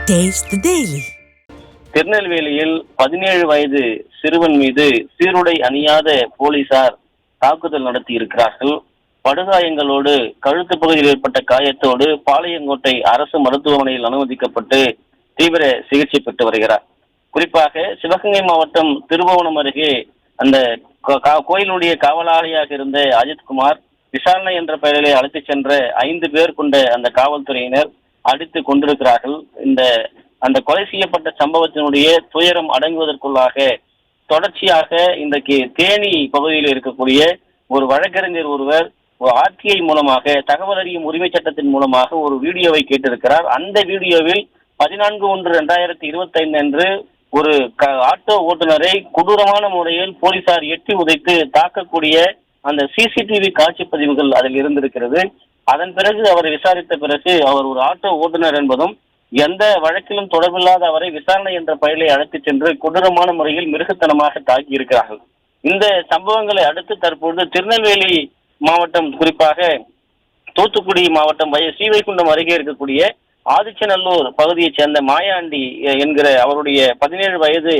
Taste the Daily. திருநெல்வேலியில் 17 வயது சிறுவன் மீது சீருடை அணியாத போலீசார் தாக்குதல் நடத்தி இருக்கிறார்கள். படுகாயங்களோடு கழுத்து பகுதியில் ஏற்பட்ட காயத்தோடு பாளையங்கோட்டை அரசு மருத்துவமனையில் அனுமதிக்கப்பட்டு தீவிர சிகிச்சை பெற்று வருகிறார். குறிப்பாக சிவகங்கை மாவட்டம் திருபுவனம் அருகே அந்த கோயிலுடைய காவலாளியாக இருந்த அஜித்குமார் விசாரணை என்ற பெயரிலே அழைத்துச் சென்ற 5 பேர் கொண்ட அந்த காவல்துறையினர் அடித்து கொண்டிருக்கிறார்கள். அந்த கொலை செய்யப்பட்ட சம்பவத்தினுடைய துயரம் அடங்குவதற்குள்ளாக தொடர்ச்சியாக இன்றைக்கு தேனி பகுதியில் இருக்கக்கூடிய ஒரு வழக்கறிஞர் ஒருவர் ஆர்டிஐ மூலமாக தகவல் அறியும் உரிமை சட்டத்தின் மூலமாக ஒரு வீடியோவை கேட்டிருக்கிறார். அந்த வீடியோவில் 14/1/2025 அன்று ஒரு ஆட்டோ ஓட்டுநரை கொடூரமான முறையில் போலீசார் எட்டி உதைத்து தாக்கக்கூடிய அந்த சிசிடிவி காட்சி பதிவுகள் அதில் இருந்திருக்கிறது. அதன் பிறகு அவரை விசாரித்த பிறகு அவர் ஒரு ஆட்டோ ஓட்டுநர் என்பதும் எந்த வழக்கிலும் தொடர்பில்லாத அவரை விசாரணை என்ற பெயரை அழைத்துச் சென்று கொடூரமான முறையில் மிருகத்தனமாக தாக்கி இருக்கிறார்கள். இந்த சம்பவங்களை அடுத்து தற்போது திருநெல்வேலி மாவட்டம், குறிப்பாக தூத்துக்குடி மாவட்டம் ஸ்ரீவைகுண்டம் அருகே இருக்கக்கூடிய ஆதிச்சநல்லூர் பகுதியைச் சேர்ந்த மாயாண்டி என்கிற அவருடைய 17 வயது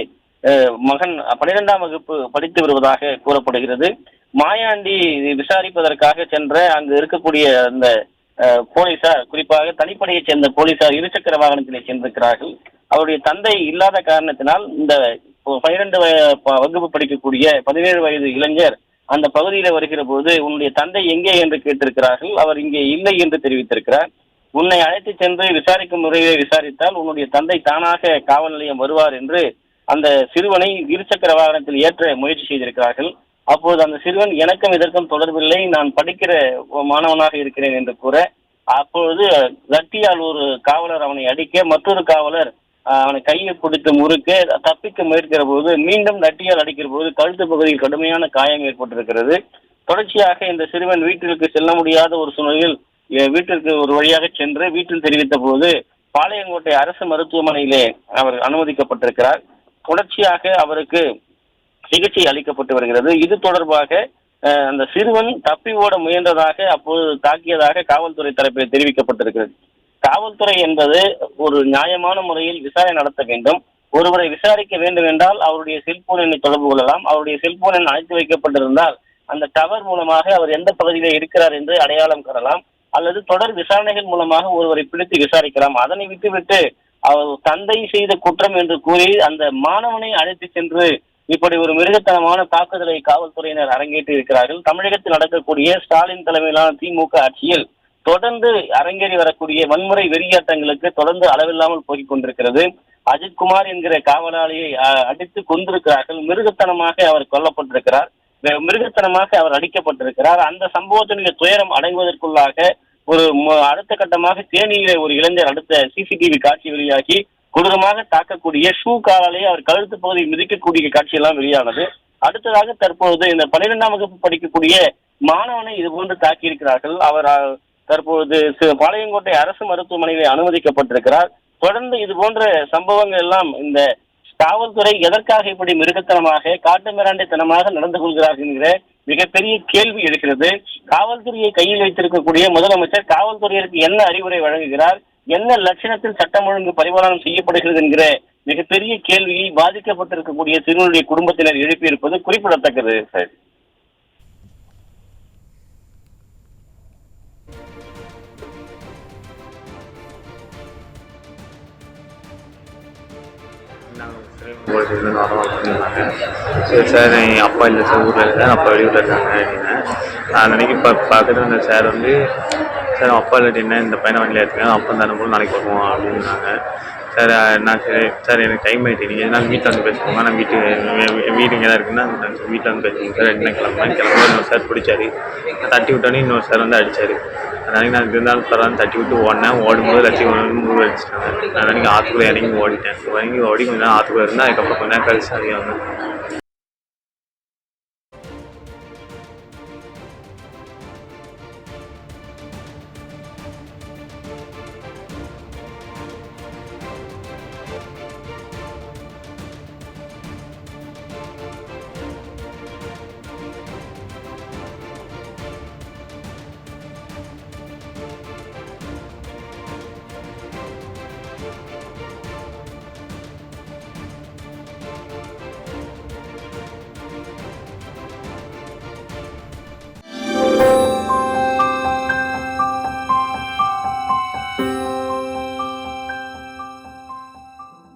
மகன் 12ஆம் வகுப்பு படித்து வருவதாக கூறப்படுகிறது. மாயாண்டி விசாரிப்பதற்காக சென்ற அங்கு இருக்கக்கூடிய அந்த போலீசார், குறிப்பாக தனிப்படையைச் சேர்ந்த போலீசார் இருசக்கர வாகனத்திலே சென்றிருக்கிறார்கள். அவருடைய தந்தை இல்லாத காரணத்தினால் இந்த 12 வகுப்பு படிக்கக்கூடிய 17 வயது இளைஞர் அந்த பகுதியில் வருகிற போது உன்னுடைய தந்தை எங்கே என்று கேட்டிருக்கிறார்கள். அவர் இங்கே இல்லை என்று தெரிவித்திருக்கிறார். உன்னை அழைத்து சென்று விசாரிக்கும் முறையை விசாரித்தால் உன்னுடைய தந்தை தானாக காவல் நிலையம் வருவார் என்று அந்த சிறுவனை இருசக்கர வாகனத்தில் ஏற்ற முயற்சி செய்திருக்கிறார்கள். அப்போது அந்த சிறுவன் எனக்கும் இதற்கும் தொடர்பில்லை, நான் படிக்கிற மாணவனாக இருக்கிறேன் என்று கூற, அப்பொழுது லட்டியால் ஒரு காவலர் அவனை அடிக்க, மற்றொரு காவலர் அவனை கையை பிடித்து முறுக்க தப்பிக்க முயற்கிற போது மீண்டும் லட்டியால் அடிக்கிற போது கழுத்து பகுதியில் கடுமையான காயம் ஏற்பட்டிருக்கிறது. தொடர்ச்சியாக இந்த சிறுவன் வீட்டிற்கு செல்ல முடியாத ஒரு சூழ்நிலையில் வீட்டிற்கு ஒரு வழியாக சென்று வீட்டில் தெரிவித்த போது பாளையங்கோட்டை அரசு மருத்துவமனையிலே அவர் அனுமதிக்கப்பட்டிருக்கிறார். தொடர்ச்சியாக அவருக்கு சிகிச்சை அளிக்கப்பட்டு வருகிறது. இது தொடர்பாக அந்த சிறுவன் தப்பி ஓட முயன்றதாக அப்போது தாக்கியதாக காவல்துறை தரப்பில் தெரிவிக்கப்பட்டிருக்கிறது. காவல்துறை என்பது ஒரு நியாயமான முறையில் விசாரணை நடத்த வேண்டும். ஒருவரை விசாரிக்க வேண்டும் என்றால் அவருடைய செல்போன் எண்ணை தொடர்பு கொள்ளலாம். அவருடைய செல்போன் எண் அழைத்து வைக்கப்பட்டிருந்தால் அந்த டவர் மூலமாக அவர் எந்த பகுதியிலே இருக்கிறார் என்று அடையாளம் காணலாம், அல்லது தொடர் விசாரணைகள் மூலமாக ஒருவரை பிடித்து விசாரிக்கலாம். அதனை விட்டுவிட்டு அவர் தந்தை செய்த குற்றம் என்று கூறி அந்த மாணவனை அழைத்து சென்று இப்படி ஒரு மிருகத்தனமான தாக்குதலை காவல்துறையினர் அரங்கேற்றி இருக்கிறார்கள். தமிழகத்தில் நடக்கக்கூடிய ஸ்டாலின் தலைமையிலான திமுக ஆட்சியில் தொடர்ந்து அரங்கேறி வரக்கூடிய வன்முறை வெறியாட்டங்களுக்கு தொடர்ந்து அளவில்லாமல் போகிக் கொண்டிருக்கிறது. அஜித்குமார் என்கிற காவலாளியை அடித்து கொண்டிருக்கிறார்கள். மிருகத்தனமாக அவர் கொல்லப்பட்டிருக்கிறார், மிருகத்தனமாக அவர் அடிக்கப்பட்டிருக்கிறார். அந்த சம்பவத்தினுடைய துயரம் அடங்குவதற்குள்ளாக ஒரு அடுத்த கட்டமாக தேனியிலே ஒரு இளைஞர் அடுத்த சிசிடிவி காட்சி வெளியாகி கொடூரமாக தாக்கக்கூடிய ஷூ காலாலேயே அவர் கழுத்து பகுதியை மிதிக்கக்கூடிய காட்சியெல்லாம் வெளியானது. அடுத்ததாக தற்போது இந்த 12ஆம் வகுப்பு படிக்கக்கூடிய மாணவனை இது போன்று தாக்கியிருக்கிறார்கள். அவர் தற்போது பாளையங்கோட்டை அரசு மருத்துவமனையில் அனுமதிக்கப்பட்டிருக்கிறார். தொடர்ந்து இது போன்ற சம்பவங்கள் எல்லாம் இந்த காவல்துறை எதற்காக இப்படி மிருகத்தனமாக காட்டு மிராண்டித்தனமாக நடந்து கொள்கிறார்கள் என்கிற மிகப்பெரிய கேள்வி இருக்கிறது. காவல்துறையை கையில் வைத்திருக்கக்கூடிய முதலமைச்சர் காவல்துறையிற்கு என்ன அறிவுரை வழங்குகிறார், என்ன லட்சணத்தில் சட்டம் ஒழுங்கு பரிபாலனம் செய்யப்படுகிறது என்கிற மிகப்பெரிய கேள்வியை பாதிக்கப்பட்டிருக்கக்கூடிய சிறுவனுடைய குடும்பத்தினர் எழுப்பியிருப்பது குறிப்பிடத்தக்கது. சார், சரி சார், எங்கள் அப்பா இல்லை சார், ஊரில் இல்லை சார், அப்பா வெளியூரில் இருக்காங்க அப்படின்னு நான் அன்றைக்கி பார்த்துட்டு இருந்த சார் வந்து, சார் அப்பா இல்லாட்டி என்ன இந்த பையனை வண்டியில் எடுத்துக்கேன், அப்பா தானே போல் நாளைக்கு வருவோம் அப்படின்னாங்க. சார் நான் சரி சார் எனக்கு டைம் ஆகிட்டு, நீங்கள் எதனால் வீட்டில் வந்து பேசிக்கோங்க, நான் வீடு இங்கே தான் இருக்குன்னா வீட்டில் வந்து பேசிக்கோங்க சார், என்ன கிளம்புறேன் இன்னொரு சார் பிடிச்சாரு, நான் தட்டி விட்டோன்னே இன்னொரு சார் வந்து அடித்தார். அதனால நான் இருந்தாலும் பரவாயில்ல தட்டி விட்டு ஓடும்போது லட்சம் முழு அடிச்சிட்டாங்க. நான் ஆற்றுக்குள்ளே இறங்கி ஓடிட்டேன். ஓடி கொஞ்சம் நேரம் ஆற்றுக்குள்ளே இருந்தால் அதுக்கப்புறம் கொஞ்சம் நேரம் கழிச்சு அதிகம்